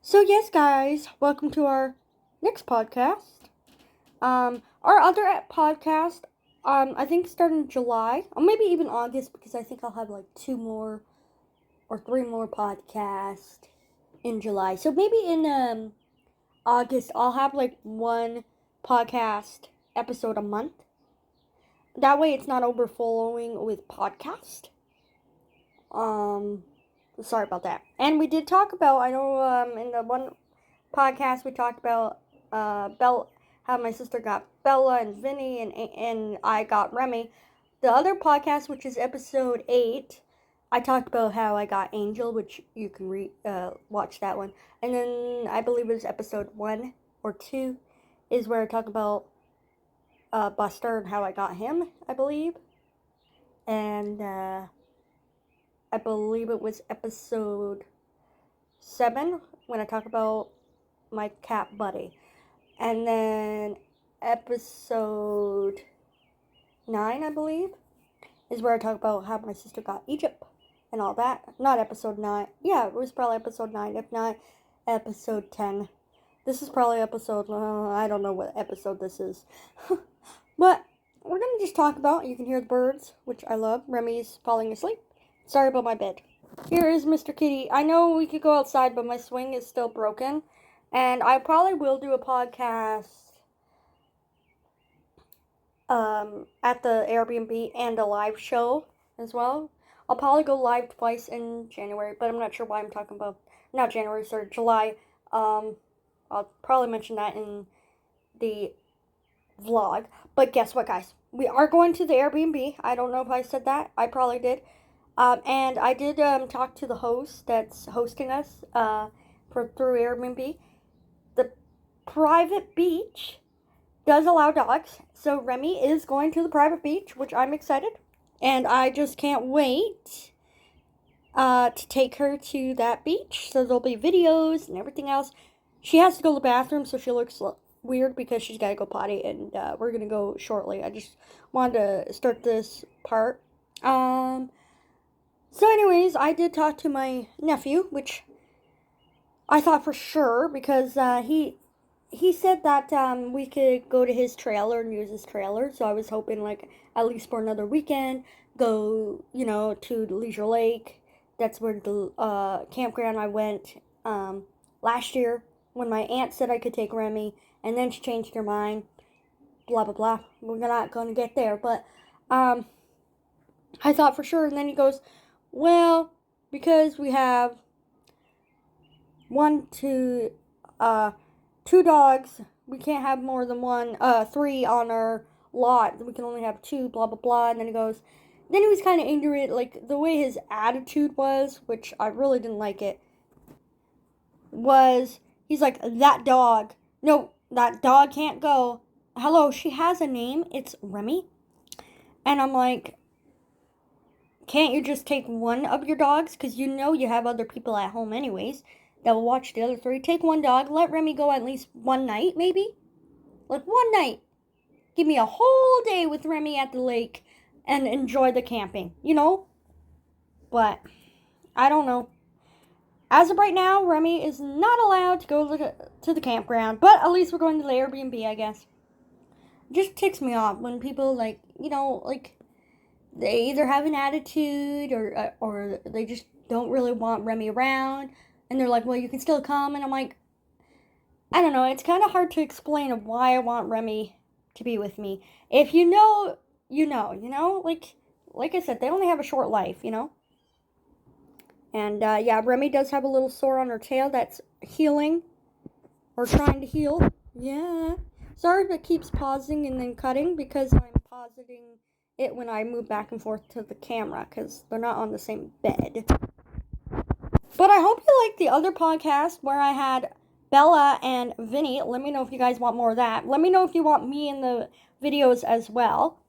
So yes, guys, welcome to our next podcast. Our other podcast, I think starting in July, or maybe even August, because I think I'll have like 2 more or 3 more podcasts in July. So maybe in August, I'll have like one podcast episode a month. That way, it's not overflowing with podcast. Um, Sorry about that. And we did talk about, I know, in the one podcast we talked about how my sister got Bella and Vinny, and I got Remi. The other podcast, which is episode 8, I talked about how I got Angel, which you can watch that one. And then I believe it was episode 1 or 2 is where I talk about Buster and how I got him, I believe. And I believe it was episode 7 when I talk about my cat Buddy. And then episode 9, I believe, is where I talk about how my sister got Egypt and all that. Not episode 9. Yeah, it was probably episode 9, if not episode 10. This is probably episode, I don't know what episode this is. But we're going to just talk about, you can hear the birds, which I love. Remi's falling asleep. Sorry about my bed. Here is Mr. Kitty. I know we could go outside, but my swing is still broken. And I probably will do a podcast at the Airbnb and a live show as well. I'll probably go live twice in January, but I'm not sure why I'm talking about, not January, sorry, July. I'll probably mention that in the vlog. But guess what, guys? We are going to the Airbnb. I don't know if I said that. I probably did. And I did talk to the host that's hosting us through Airbnb. The private beach does allow dogs, so Remi is going to the private beach, which I'm excited, and I just can't wait to take her to that beach. So there'll be videos and everything else. She has to go to the bathroom, so she looks weird because she's got to go potty, and we're gonna go shortly. I just wanted to start this part. So anyways, I did talk to my nephew, which I thought for sure, because he said that we could go to his trailer and use his trailer. So I was hoping, like, at least for another weekend, go, to Leisure Lake. That's where the campground I went last year when my aunt said I could take Remi, and then she changed her mind. Blah, blah, blah. We're not going to get there. But I thought for sure. And then he goes, well, because we have 2 dogs, we can't have more than 3 on our lot. We can only have 2, blah, blah, blah. And then he was kind of ignorant, like, the way his attitude was, which I really didn't like it, was, he's like, that dog can't go. Hello, she has a name. It's Remi. And I'm like, can't you just take one of your dogs? Because you have other people at home anyways that will watch the other 3. Take one dog. Let Remi go at least one night, maybe. Like, one night. Give me a whole day with Remi at the lake and enjoy the camping, But, I don't know. As of right now, Remi is not allowed to go to the campground. But at least we're going to the Airbnb, I guess. It just ticks me off when people, they either have an attitude or they just don't really want Remi around. And they're like, well, you can still come. And I'm like, I don't know. It's kind of hard to explain of why I want Remi to be with me. If you know, you know. Like I said, they only have a short life, And, yeah, Remi does have a little sore on her tail that's healing. Or trying to heal. Yeah. Sorry if it keeps pausing and then cutting because I'm pausing it when I move back and forth to the camera because they're not on the same bed. But I hope you liked the other podcast where I had Bella and Vinny. Let me know if you guys want more of that. Let me know if you want me in the videos as well.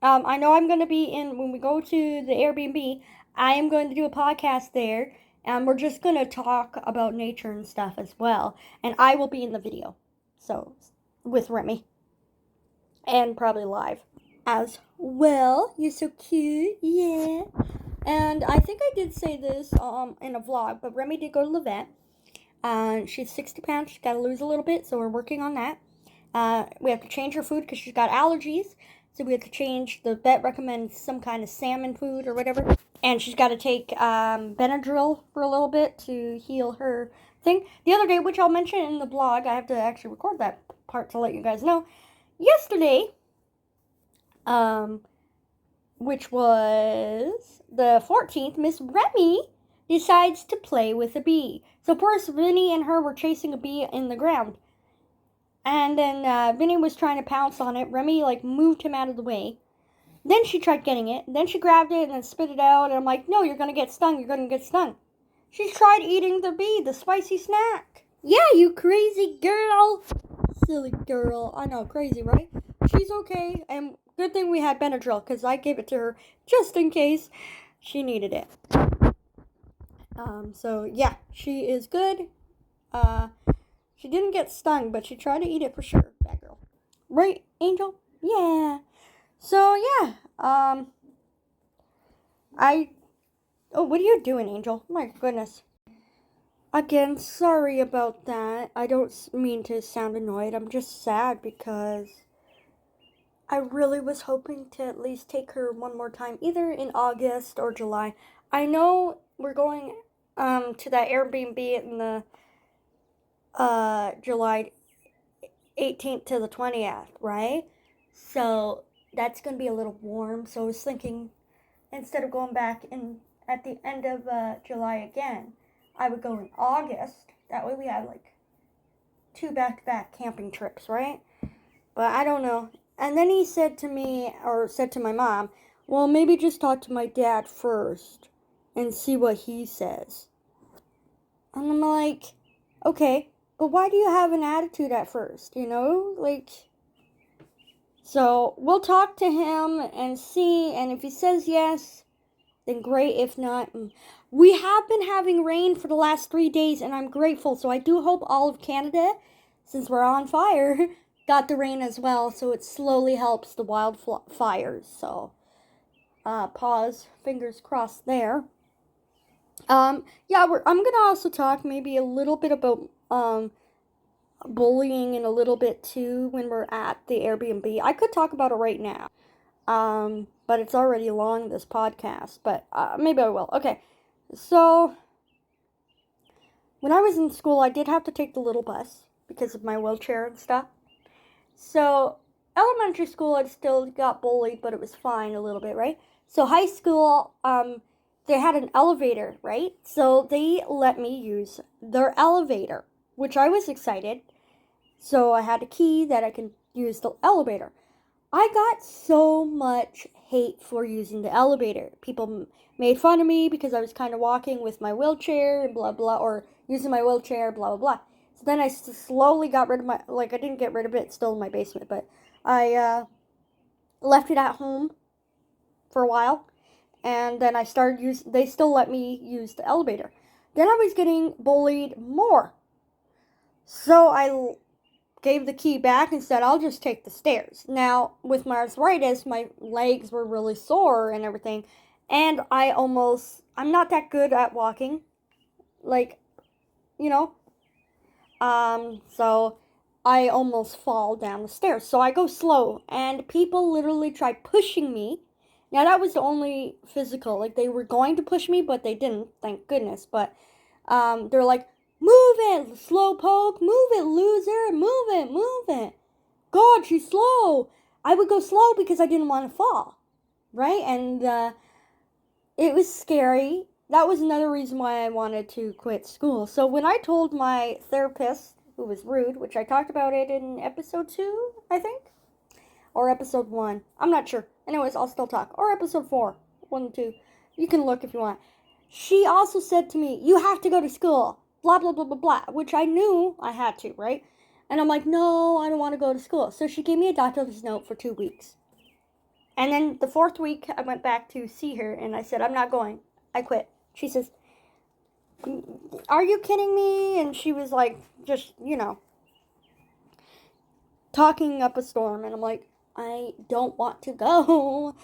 I know I'm going to be when we go to the Airbnb, I am going to do a podcast there. And we're just going to talk about nature and stuff as well. And I will be in the video. So, with Remi. And probably live as well. You're so cute. Yeah. And I think I did say this in a vlog, but Remi did go to the vet. She's 60 pounds. She's got to lose a little bit, so we're working on that. We have to change her food because she's got allergies. So we have to change. The vet recommends some kind of salmon food or whatever. And she's got to take Benadryl for a little bit to heal her thing. The other day, which I'll mention in the blog, I have to actually record that part to let you guys know. Yesterday, which was the 14th, Miss Remi decides to play with a bee. So poor Vinny and her were chasing a bee in the ground. And then Vinny was trying to pounce on it. Remi, moved him out of the way. Then she tried getting it. Then she grabbed it and then spit it out. And I'm like, no, you're going to get stung. You're going to get stung. She tried eating the bee, the spicy snack. Yeah, you crazy girl. Silly girl. I know, crazy, right? She's okay. And good thing we had Benadryl because I gave it to her just in case she needed it. So, yeah, she is good. She didn't get stung, but she tried to eat it for sure, that girl. Right, Angel? Yeah. So, yeah, oh, what are you doing, Angel? My goodness. Again, sorry about that. I don't mean to sound annoyed. I'm just sad because I really was hoping to at least take her one more time, either in August or July. I know we're going, to that Airbnb in the, July 18th to the 20th, right? So that's going to be a little warm. So I was thinking instead of going back in at the end of July again, I would go in August. That way we have 2 back-to-back camping trips, right? But I don't know. And then he said to me, or said to my mom, well, maybe just talk to my dad first and see what he says. And I'm like, okay. But why do you have an attitude at first, So, we'll talk to him and see, and if he says yes, then great. If not, we have been having rain for the last 3 days, and I'm grateful. So, I do hope all of Canada, since we're on fire, got the rain as well, so it slowly helps the wildfires. So, pause, fingers crossed there. Yeah, I'm gonna also talk maybe a little bit about, bullying in a little bit too when we're at the Airbnb. I could talk about it right now. But it's already long, this podcast, but maybe I will. Okay. So when I was in school, I did have to take the little bus because of my wheelchair and stuff. So elementary school, I still got bullied, but it was fine a little bit, right? So high school, they had an elevator, right? So they let me use their elevator, which I was excited. So I had a key that I can use the elevator. I got so much hate for using the elevator. People made fun of me because I was kind of walking with my wheelchair and blah, blah, or using my wheelchair, blah, blah, blah. So then I slowly got rid of my, I didn't get rid of it, it's still in my basement, but I left it at home for a while. And then I started they still let me use the elevator. Then I was getting bullied more. So I gave the key back and said, I'll just take the stairs. Now, with my arthritis, my legs were really sore and everything. And I'm not that good at walking. So I almost fall down the stairs. So I go slow. And people literally try pushing me. Now, that was the only physical. They were going to push me, but they didn't, thank goodness. But they're like, move it, slow poke, move it, loser, move it. God, she's slow. I would go slow because I didn't want to fall, right? And it was scary. That was another reason why I wanted to quit school. So when I told my therapist, who was rude, which I talked about it in episode 2, I think, or episode 1, I'm not sure. Anyways, I'll still talk. Or episode 4, 1 and 2. You can look if you want. She also said to me, you have to go to school. Blah, blah, blah, blah, blah, which I knew I had to, right? And I'm like, no, I don't want to go to school. So she gave me a doctor's note for 2 weeks. And then the 4th week, I went back to see her, and I said, I'm not going. I quit. She says, are you kidding me? And she was like, just, talking up a storm. And I'm like, I don't want to go,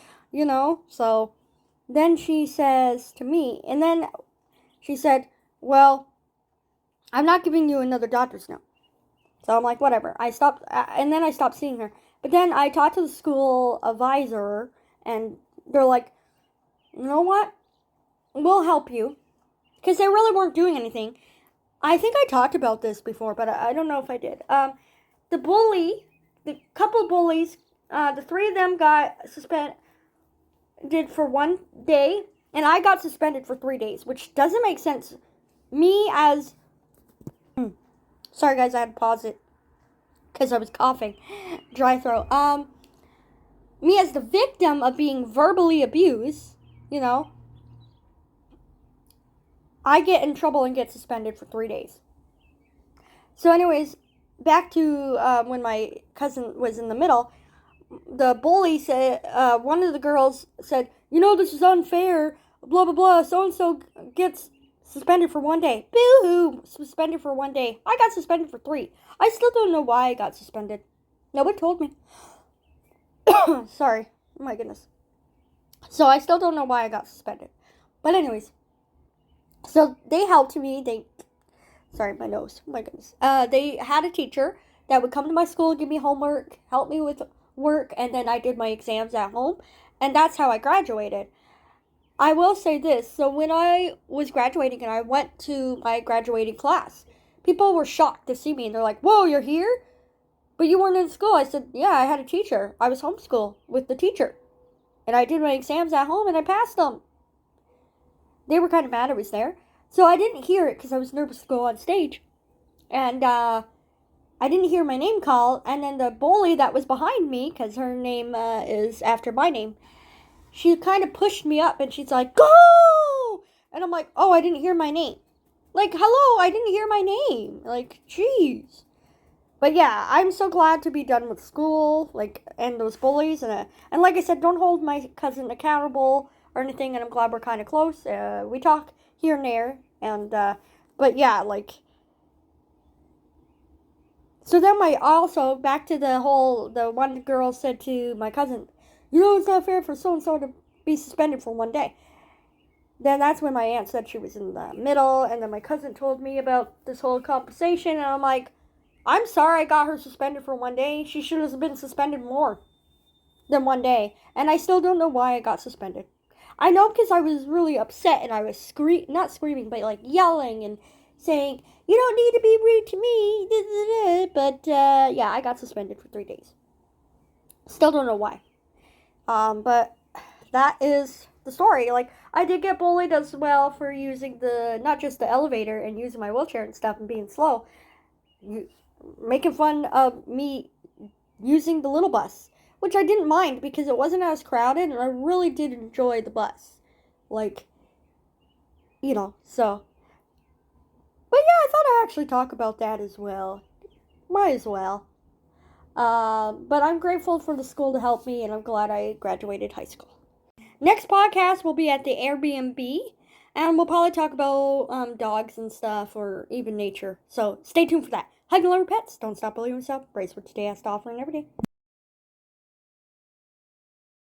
So then she says to me, and then she said, well, I'm not giving you another doctor's note. So I'm like, whatever. And then I stopped seeing her. But then I talked to the school advisor, and they're like, you know what? We'll help you. Because they really weren't doing anything. I think I talked about this before, but I don't know if I did. The couple of bullies, the three of them got suspended for 1 day, and I got suspended for 3 days, which doesn't make sense. Me as... Sorry, guys, I had to pause it because I was coughing. Dry throat. Me as the victim of being verbally abused, I get in trouble and get suspended for 3 days. So anyways, back to when my cousin was in the middle, the bully said, one of the girls said, this is unfair, blah, blah, blah, so-and-so gets suspended for 1 day. Boo-hoo, suspended for 1 day. I got suspended for 3. I still don't know why I got suspended. Nobody told me. Sorry. Oh my goodness. So I still don't know why I got suspended. But anyways, so they helped me. Sorry, my nose. Oh my goodness. They had a teacher that would come to my school, give me homework, help me with work, and then I did my exams at home. And that's how I graduated. I will say this. So when I was graduating and I went to my graduating class, people were shocked to see me. And they're like, whoa, you're here? But you weren't in school. I said, yeah, I had a teacher. I was homeschooled with the teacher. And I did my exams at home and I passed them. They were kind of mad I was there. So I didn't hear it because I was nervous to go on stage. And I didn't hear my name called. And then the bully that was behind me, because her name is after my name, she kind of pushed me up and she's like, go! And I'm like, oh, I didn't hear my name. Like, hello, I didn't hear my name. Like, jeez. But yeah, I'm so glad to be done with school, and those bullies. And like I said, don't hold my cousin accountable or anything. And I'm glad we're kind of close. We talk here and there. And, but yeah, so then back to the one girl said to my cousin, it's not fair for so-and-so to be suspended for 1 day. Then that's when my aunt said she was in the middle, and then my cousin told me about this whole conversation, and I'm like, I'm sorry I got her suspended for 1 day. She should have been suspended more than 1 day, and I still don't know why I got suspended. I know because I was really upset, and I was not screaming, but yelling and saying, you don't need to be rude to me, but yeah, I got suspended for 3 days. Still don't know why. But that is the story. I did get bullied as well for using not just the elevator and using my wheelchair and stuff and being slow. Making fun of me using the little bus, which I didn't mind because it wasn't as crowded and I really did enjoy the bus. So. But yeah, I thought I'd actually talk about that as well. Might as well. But I'm grateful for the school to help me, and I'm glad I graduated high school. Next podcast will be at the Airbnb, and we'll probably talk about dogs and stuff, or even nature. So stay tuned for that. Hug and love your pets. Don't stop believing yourself. Brace for today. I stop offering every day.